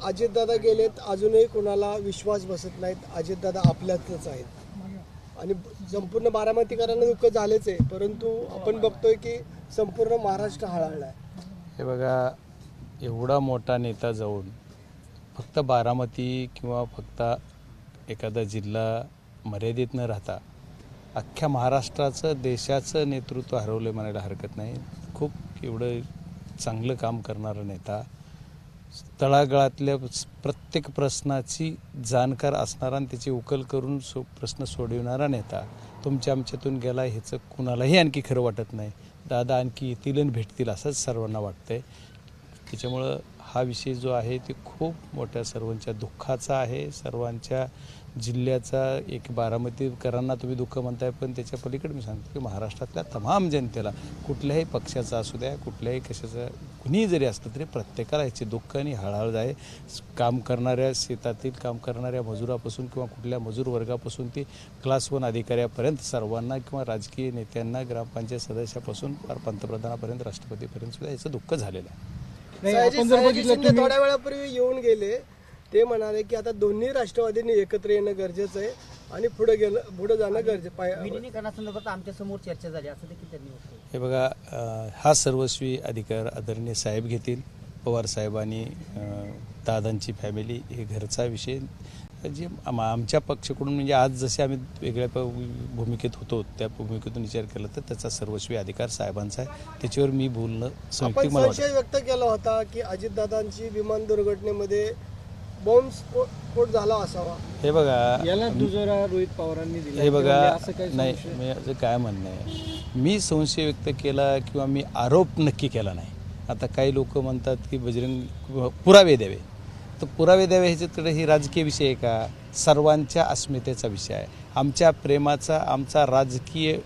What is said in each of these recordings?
अजितदादा गेलेत, अजूनही कोणाला विश्वास बसत नाहीत. अजितदादा आपल्यातच आहेत आणि संपूर्ण बारामतीकरांना दुःख झालेच आहे, परंतु आपण बघतोय की संपूर्ण महाराष्ट्र हळहळला आहे. हे बघा, एवढा मोठा नेता जाऊन फक्त बारामती किंवा फक्त एखादा जिल्हा मर्यादित न राहता अख्ख्या महाराष्ट्राचं देशाचं नेतृत्व हरवलं म्हणायला हरकत नाही. खूप एवढं चांगलं काम करणारा नेता, तळागाळातल्या प्रत्येक प्रश्नाची जाणकार असणारा आणि त्याची उकल करून प्रश्न सोडविणारा नेता तुमच्या आमच्यातून गेला ह्याचं कुणालाही आणखी खरं वाटत नाही. दादा आणखी येतील आणि भेटतील असंच सर्वांना वाटतंय. त्याच्यामुळं हा विषय जो आहे ते खूप मोठ्या सर्वांच्या दुःखाचा आहे, सर्वांच्या जिल्ह्याचा. एक बारामतीकरांना तुम्ही दुःख म्हणताय, पण त्याच्या पलीकडे मी सांगतो की महाराष्ट्रातल्या तमाम जनतेला, कुठल्याही पक्षाचा असू द्या, कुठल्याही कशाचा कुणीही जरी असलं तरी प्रत्येकाला याचे दुःख आणि हळहळ आहे. काम करणाऱ्या, शेतातील काम करणाऱ्या मजुरापासून किंवा कुठल्या मजूर वर्गापासून ते क्लास 1 अधिकाऱ्यापर्यंत सर्वांना, किंवा राजकीय नेत्यांना, ग्रामपंचायत सदस्यापासून पंतप्रधानापर्यंत, राष्ट्रपतीपर्यंत सुद्धा याचं दुःख झालेलं आहे. थोड्या वेळापूर्वी येऊन गेले, ते म्हणाले की आता दोन्ही राष्ट्रवादींनी एकत्र येणं गरजेचं आहे आणि पुढे जाणं गरजेचं आहे. विलीनीकरणासंदर्भात आमच्या समोर चर्चा झाली असं देखील त्यांनी म्हटलं. हे बघा, हा सर्वस्वी अधिकार आदरणीय साहेब घेतील. पवार साहेबांनी, दादांची फॅमिली, हे घरचा विषय. जे आमच्या पक्षाकडून म्हणजे आज जसे आम्ही वेगळ्या भूमिकेत होतो त्या भूमिकेतून विचार केला तर त्याचा सर्वस्वी अधिकार साहेबांचा आहे. त्याच्यावर मी बोलणं आपण संशय व्यक्त केला होता की अजितदादांची विमान दुर्घटनेमध्ये बॉम्ब स्फोट झाला असावा. हे बघा, याला दुजोरा रोहित पवारांनी दिला. हे बघा, नाही, माझं काय म्हणणं आहे, मी संशय व्यक्त केला किंवा मी आरोप नक्की केला नाही. आता काही लोक म्हणतात की बजरंग पुरावे द्यावे, तर पुरावे द्यावे ह्याच्याकडे ही राजकीय विषय आहे का? सर्वांच्या अस्मितेचा विषय आहे, आमच्या प्रेमाचा, आमचा राजकीय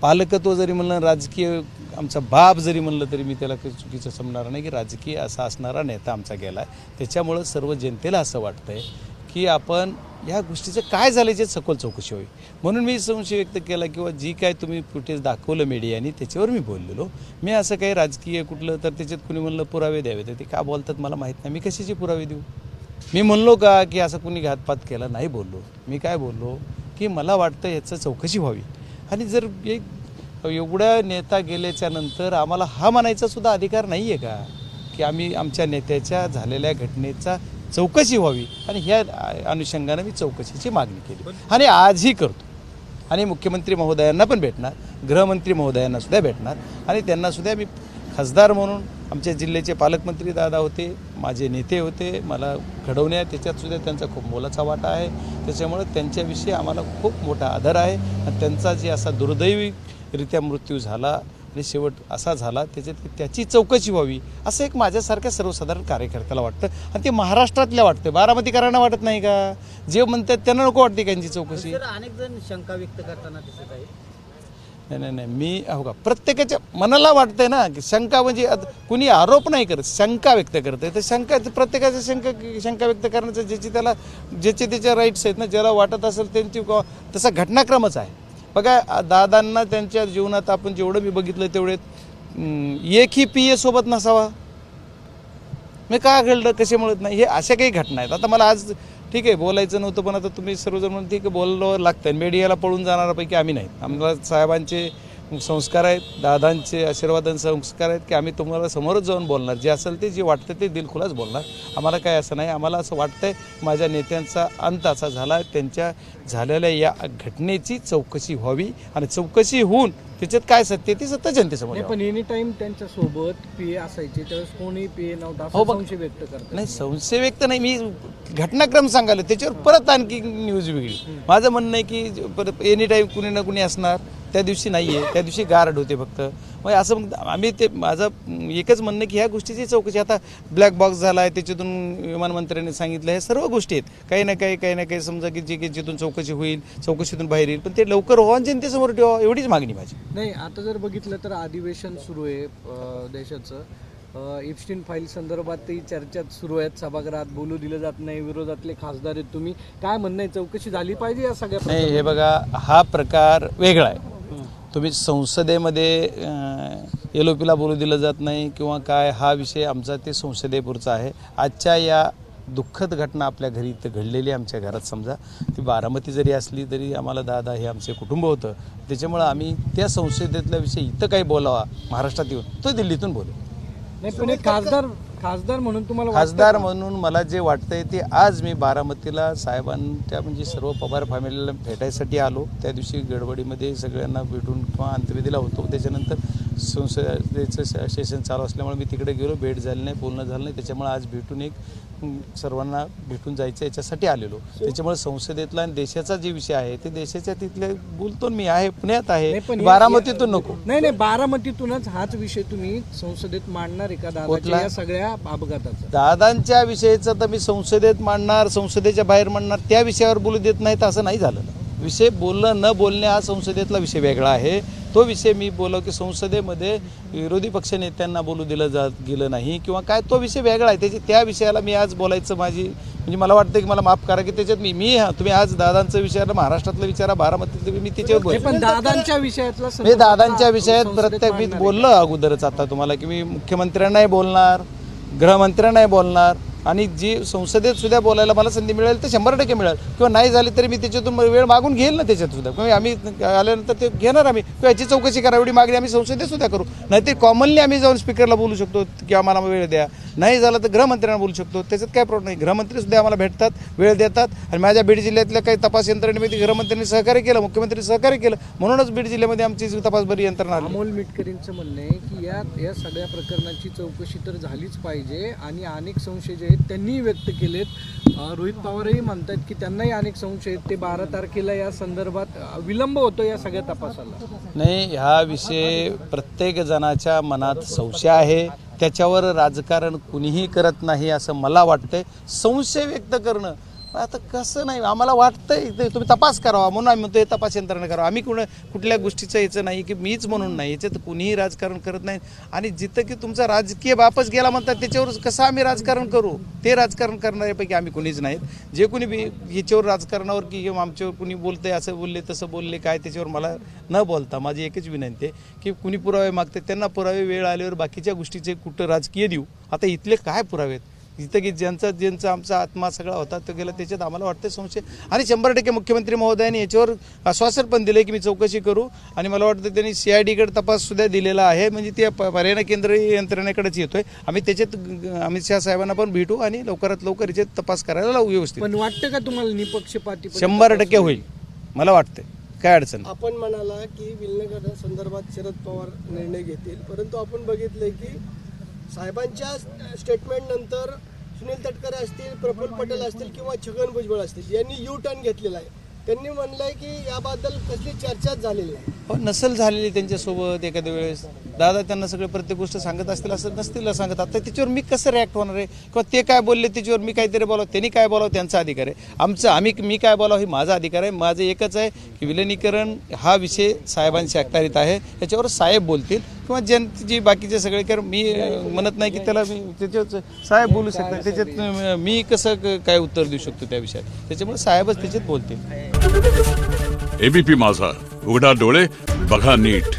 पालकत्व जरी म्हणलं, राजकीय आमचा बाप जरी म्हणलं तरी मी त्याला काही चुकीचं समजणार नाही की राजकीय असा असणारा नेता आमचा गेला आहे. त्याच्यामुळं सर्व जनतेला असं वाटतं आहे की आपण ह्या गोष्टीचं काय झालं याची सखोल चौकशी व्हावी, म्हणून मी संशय व्यक्त केला. किंवा जी काय तुम्ही फुटेज दाखवलं मीडियाने त्याच्यावर मी बोललेलो. मी असं काही राजकीय कुठलं तर त्याच्यात कुणी म्हणलं पुरावे द्यावे, तर ते का बोलतात मला माहीत नाही. मी कशाचे पुरावे देऊ? मी म्हणलो का की असं कुणी घातपात केला? नाही बोललो. मी काय बोललो की मला वाटतं याचं चौकशी व्हावी. आणि जर एक एवढा नेता गेल्याच्या नंतर आम्हाला हा म्हणायचा सुद्धा अधिकार नाही आहे का की आम्ही आमच्या नेत्याच्या झालेल्या घटनेचा चौकशी व्हावी? आणि ह्या अनुषंगानं मी चौकशीची मागणी केली आणि आजही करतो. आणि मुख्यमंत्री महोदयांना पण भेटणार, गृहमंत्री महोदयांना सुद्धा भेटणार आणि त्यांना सुद्धा मी खासदार म्हणून, आमच्या जिल्ह्याचे पालकमंत्री दादा होते, माझे नेते होते, मला घडवण्यात त्याच्यात सुद्धा त्यांचा खूप मोलाचा वाटा आहे. त्याच्यामुळे त्यांच्याविषयी आम्हाला खूप मोठा आदर आहे. आणि त्यांचा जे असा दुर्दैवीरित्या मृत्यू झाला आणि शेवट असा झाला त्याच्यात की त्याची चौकशी व्हावी असं एक माझ्यासारख्या सर्वसाधारण कार्यकर्त्याला वाटतं. आणि ते महाराष्ट्रातल्या वाटतं, बारामतीकरांना वाटत नाही का? जे म्हणतात त्यांना नको वाटते त्यांची चौकशी. अनेक जण शंका व्यक्त करताना दिसत आहे. नाही, मी हो का, प्रत्येकाच्या मनाला वाटतंय ना की शंका, म्हणजे कुणी आरोप नाही करत, शंका व्यक्त करतंय. तर शंका प्रत्येकाच्या शंका व्यक्त करण्याचं ज्याचे त्याच्या राईट्स आहेत ना. ज्याला वाटत असेल त्यांची तसा घटनाक्रमच आहे. बघा, दादांना त्यांच्या जीवनात आपण जेवढं मी बघितलं तेवढे एकही PA सोबत नसावा. मी का घडलं, कसे म्हणत नाही, हे अशा काही घटना आहेत. आता मला आज ठीक आहे बोलायचं नव्हतं, पण आता तुम्ही सर्वजण म्हणून ठीक आहे बोलावं लागतं. मीडियाला पळून जाणाऱ्यापैकी आम्ही नाही. आम्हाला साहेबांचे संस्कार आहेत, दादांचे आशीर्वादांचे संस्कार आहेत की आम्ही तुम्हाला समोरच जाऊन बोलणार, जे असेल ते, जे वाटतं ते दिलखुलास बोलणार. आम्हाला काय असं नाही. आम्हाला असं वाटतंय माझ्या नेत्यांचा अंत असा झाला, त्यांच्या झालेल्या या घटनेची चौकशी व्हावी आणि चौकशी होऊन त्याच्यात काय सत्य ते सत्य जनतेसमोर. पण एनी टाइम त्यांच्या सोबत PA असायचे, त्यावेळेस कोणी PA नव्हता संशय व्यक्त करतात. नाही, संशय व्यक्त नाही, मी घटनाक्रम सांगायला त्याच्यावर परत आणखी न्यूज वेगळी. माझं म्हणणं आहे की परत एनी टाईम कुणी ना कुणी असणार, त्या दिवशी नाही आहे, त्या दिवशी गार्ड होते फक्त. मग असं आम्ही ते, माझं एकच म्हणणं की ह्या गोष्टीची चौकशी, आता ब्लॅक बॉक्स झाला आहे त्याच्यातून विमानमंत्र्यांनी सांगितलं, हे सर्व गोष्टी आहेत. काही ना काही समजा की जे काही जिथून चौकशी होईल, चौकशीतून बाहेर येईल, पण ते लवकर व्हा, जनतेसमोर ठेवा, एवढीच मागणी माझी. नाही, आता जर बघितलं तर अधिवेशन सुरू आहे देशाचं. इप्स्टीन फाईल संदर्भातही चर्चा सुरू आहेत. सभागृहात बोलू दिलं जात नाही, विरोधातले खासदार आहेत. तुम्ही काय म्हणणं आहे, चौकशी झाली पाहिजे या सगळ्या? नाही, हे बघा, हा प्रकार वेगळा आहे. तुम्ही संसदेमध्ये LOPला बोलू दिलं जात नाही किंवा काय, हा विषय आमचा ते संसदेपुरचा आहे. आजच्या या दुःखद घटना आपल्या घरी इथं घडलेली आमच्या घरात, समजा ती बारामती जरी असली तरी आम्हाला दादा हे आमचे कुटुंब होतं. त्याच्यामुळं आम्ही त्या संसदेतला विषय इथं काही बोलावा महाराष्ट्रात येऊन तो दिल्लीतून बोलू. नाही पण एक खासदार म्हणून तुम्हाला खासदार म्हणून मला जे वाटतंय ते आज मी बारामतीला साहेबांच्या म्हणजे सर्व पवार फॅमिलीला भेटायसाठी आलो. त्या दिवशी गडबडीमध्ये सगळ्यांना भेटून किंवा अंत्यविधीला होतो. त्याच्यानंतर संसदेचं सेशन चालू असल्यामुळे मी तिकडे गेलो, भेट झाली नाही, बोलणं झालं नाही. त्याच्यामुळे आज भेटून सर्वांना भेटून जायचं याच्यासाठी आलेलो. त्याच्यामुळे संसदेतला आणि देशाचा जे विषय आहे ते देशाच्या तिथले बोलतो. मी आहे पुण्यात आहे, बारामतीतून नको. नाही बारामतीतूनच हाच विषय तुम्ही संसदेत मांडणार आहे का दादाच्या या सगळ्या अपघाताचा? दादांच्या विषयीचं तर मी संसदेत मांडणार, संसदेच्या बाहेर मांडणार, त्या विषयावर बोलू देत नाहीत असं नाही झालं. विषय बोलणं न बोलणे हा संसदेतला विषय वेगळा आहे. तो विषय मी बोललो की संसदेमध्ये विरोधी पक्षनेत्यांना बोलू दिलं गेलं नाही किंवा काय, तो विषय वेगळा आहे. त्या विषयाला मी आज बोलायचं म्हणजे मला वाटतं की मला माफ करा की त्याच्यात तुम्ही आज दादांचा विचार महाराष्ट्रातला विचारा, बारामतीतलं मी त्याच्यावर बोलतो. पण दादांच्या विषयातला मी दादांच्या विषयात प्रत्येक मी बोललो अगोदरच आता तुम्हाला की मी मुख्यमंत्र्यांनाही बोलणार, गृहमंत्र्यांनाही बोलणार आणि जी संसदेत सुद्धा बोलायला मला संधी मिळेल तर 100% मिळेल किंवा नाही झाली तरी मी त्याच्यातून वेळ मागून घेईल ना. त्याच्यात सुद्धा किंवा आम्ही आल्यानंतर ते घेणार आम्ही किंवा याची चौकशी करा, एवढी मागणी आम्ही संसदेत सुद्धा करू. नाही ते कॉमनली आम्ही जाऊन स्पीकरला बोलू शकतो की आम्हाला वेळ द्या. नाही झालं तर गृहमंत्र्यांना बोलू शकतो, त्याच्यात काय प्रॉब्लेम नाही. गृहमंत्री सुद्धा आम्हाला भेटतात, वेळ देतात. आणि माझ्या बीड जिल्ह्यातल्या काही तपास यंत्रणेमध्ये गृहमंत्र्यांनी सहकार्य केलं, मुख्यमंत्री सहकार्य केलं, म्हणूनच बीड जिल्ह्यामध्ये आमची तपास बरी यंत्रणा आली. अमोल मिटकरींचं म्हणणं आहे की या सगळ्या प्रकरणाची चौकशी तर झालीच पाहिजे आणि अनेक संशय जे आहेत त्यांनी व्यक्त केलेत. रोहित पवारही म्हणतात की त्यांनाही अनेक संशय आहेत. ते 12 तारखेला या संदर्भात विलंब होतो या सगळ्या तपासाला. नाही, हा विषय प्रत्येक जणाच्या मनात संशय आहे, त्याच्यावर राजकारण कुणीही करत नाही असं मला वाटतंय. संशय व्यक्त करणं आता कसं नाही, आम्हाला वाटतंय तुम्ही तपास करावा म्हणून आम्ही म्हणतो हे तपास यंत्रणा करावा. आम्ही कुठल्या गोष्टीचं याचं नाही की मीच म्हणून नाही, याच्यात कुणीही राजकारण करत नाही. आणि जिथं की तुमचा राजकीय बापच गेला म्हणतात त्याच्यावर कसं आम्ही राजकारण करू, ते राजकारण करणाऱ्यापैकी आम्ही कुणीच नाहीत. जे कुणी बी याच्यावर राजकारणावर की आमच्यावर कुणी बोलतंय, असं बोलले तसं बोलले काय, त्याच्यावर मला न बोलता माझी एकच विनंती आहे की कुणी पुरावे मागते त्यांना पुरावे वेळ आल्यावर बाकीच्या गोष्टीचे कुठं राजकीय देऊ. आता इथले काय पुरावे आहेत, जिथं की ज्यांचा आमचा आत्मा सगळा होता तो गेला, त्याच्यात आम्हाला वाटतं संशय. आणि 100% मुख्यमंत्री महोदयांनी याच्यावर आश्वासन पण दिलं की मी चौकशी करू. आणि मला वाटतं त्यांनी CIDकडे तपाससुद्धा दिलेला आहे, म्हणजे ते पर्याय केंद्रीय यंत्रणेकडेच येतोय. आम्ही त्याच्यात अमित शहा साहेबांना पण भेटू आणि लवकरात लवकर याच्यात तपास करायला लावू व्यवस्थित. पण वाटतं का तुम्हाला निपक्षपाती 100% होईल मला वाटतं, काय अडचण. आपण म्हणाला की विलीनीकरण संदर्भात शरद पवार निर्णय घेतील, परंतु आपण बघितलंय की साहेबांच्या स्टेटमेंट नंतर सुनील तटकरे असतील, प्रफुल्ल पटेल असतील किंवा छगन भुजबळ असतील यांनी टर्न घेतलेला आहे. त्यांनी म्हणलंय की याबद्दल कसली चर्चाच झालेली नाही. नसेल झालेली त्यांच्यासोबत एखाद्या वेळेस दादा त्यांना सगळे प्रत्येक गोष्ट सांगत असतील, असं नसतील सांगत. आता त्याच्यावर मी कसं रिॲक्ट होणार आहे किंवा ते काय बोलले त्याच्यावर मी काहीतरी बोलावं, त्यांनी काय बोलावं त्यांचा अधिकार आहे. मी काय बोलावं हे माझा अधिकार आहे. माझं एकच आहे की विलिनीकरण हा विषय साहेबांच्या अखत्यारीत आहे, याच्यावर साहेब बोलतील किंवा जी बाकीचे सगळे. कारण मी म्हणत नाही की त्याला मी त्याच्यावर साहेब बोलू शकतात, त्याच्यात मी कसं काय उत्तर देऊ शकतो त्या विषयात. त्याच्यामुळे साहेबच त्याच्यात बोलतील. ABP माझा, उघडा डोळे बघा नीट.